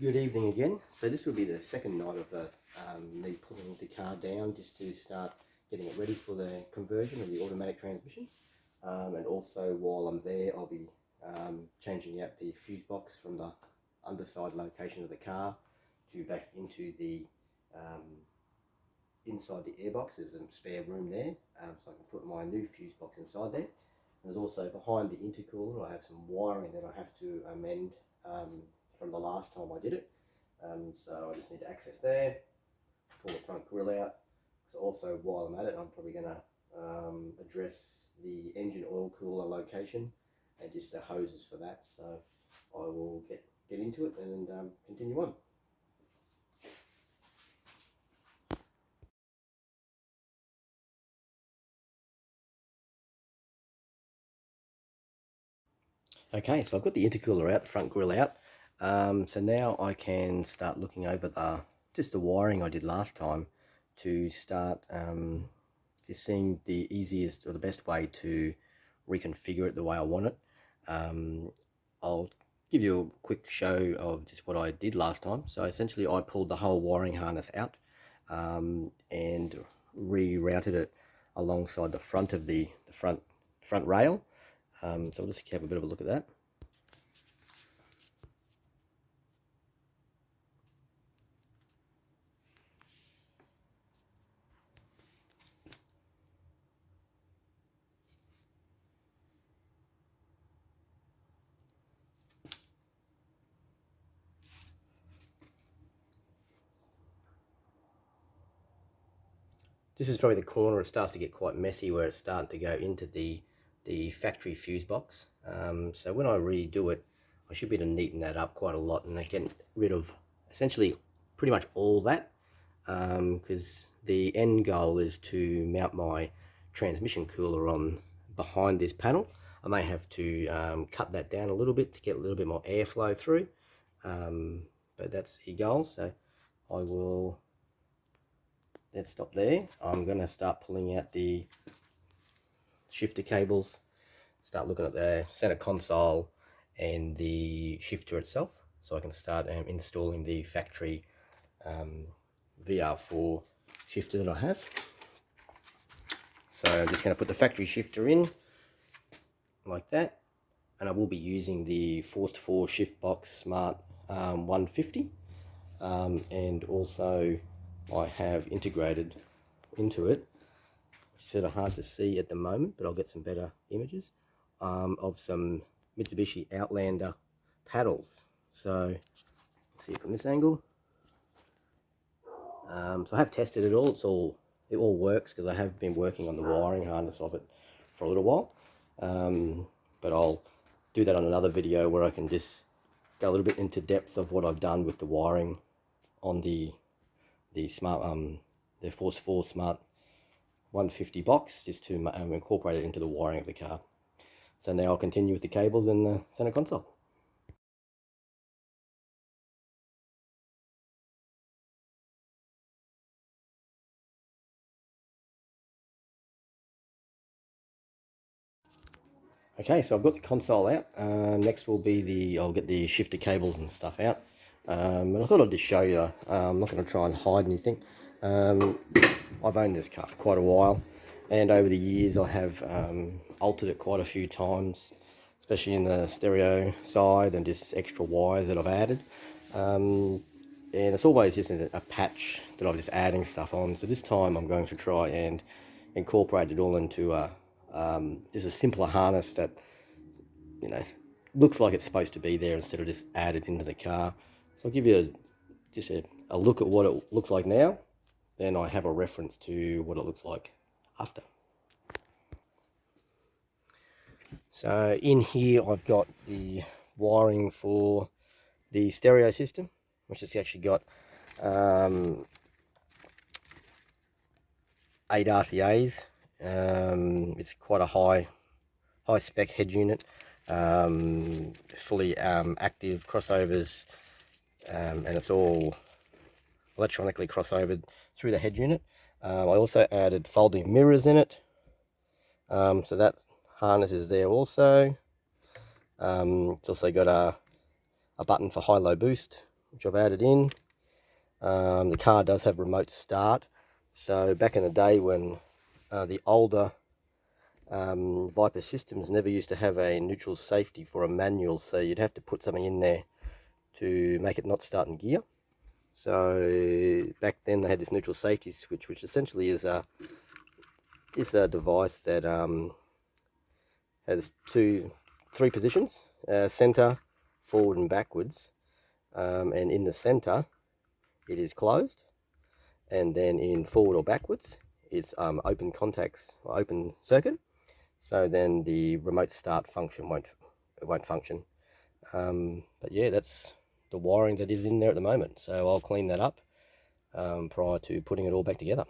Good evening again. So this will be the second night of me pulling the car down just to start getting it ready for the conversion of the automatic transmission. And also while I'm there, I'll be changing out the fuse box from the underside location of the car to back into the inside the airbox. There's some spare room there, so I can put my new fuse box inside there. And there's also behind the intercooler, I have some wiring that I have to amend from the last time I did it. So I just need to access there, pull the front grille out. So also while I'm at it, I'm probably going to address the engine oil cooler location and just the hoses for that. So I will get into it and continue on. Okay, so I've got the intercooler out, the front grille out. So now I can start looking over just the wiring I did last time to start just seeing the easiest or the best way to reconfigure it the way I want it. I'll give you a quick show of just what I did last time. So essentially I pulled the whole wiring harness out and rerouted it alongside the front of the front rail. So we'll just have a bit of a look at that. This is probably the corner. It starts to get quite messy where it's starting to go into the factory fuse box. So when I redo it, I should be able to neaten that up quite a lot and get rid of essentially pretty much all that, because the end goal is to mount my transmission cooler on behind this panel. I may have to cut that down a little bit to get a little bit more airflow through, but that's the goal. So I will, let's stop there. I'm going to start pulling out the shifter cables, start looking at the center console and the shifter itself, so I can start installing the factory VR4 shifter that I have. So I'm just going to put the factory shifter in like that, and I will be using the Forced Fout Smart 150, and also I have integrated into it, sort of hard to see at the moment, but I'll get some better images, of some Mitsubishi Outlander paddles. So let's see it from this angle. So I have tested it all. It all works because I have been working on the wiring harness of it for a little while. But I'll do that on another video where I can just go a little bit into depth of what I've done with the wiring on the smart the Forced Fout Smart 150 box, just to incorporate it into the wiring of the car. So now I'll continue with the cables in the center console. Okay, so I've got the console out. Next will be I'll get the shifter cables and stuff out. And I thought I'd just show you. I'm not going to try and hide anything. I've owned this car for quite a while, and over the years I have altered it quite a few times, especially in the stereo side and just extra wires that I've added. And it's always just a patch that I'm just adding stuff on. So this time I'm going to try and incorporate it all into just a simpler harness that, you know, looks like it's supposed to be there instead of just added into the car. So I'll give you just a look at what it looks like now, then I have a reference to what it looks like after. So in here I've got the wiring for the stereo system, which has actually got 8 RCAs. It's quite a high spec head unit, fully active crossovers, and it's all electronically crossovered through the head unit. I also added folding mirrors in it, so that harness is there also. It's also got a button for high-low boost, which I've added in. The car does have remote start. So back in the day when the older Viper systems never used to have a neutral safety for a manual, so you'd have to put something in there to make it not start in gear. So back then they had this neutral safety switch, which essentially is a device that has three positions: center, forward, and backwards. And in the center, it is closed, and then in forward or backwards, it's open contacts, or open circuit. So then the remote start function won't function. But yeah, that's the wiring that is in there at the moment. So I'll clean that up prior to putting it all back together.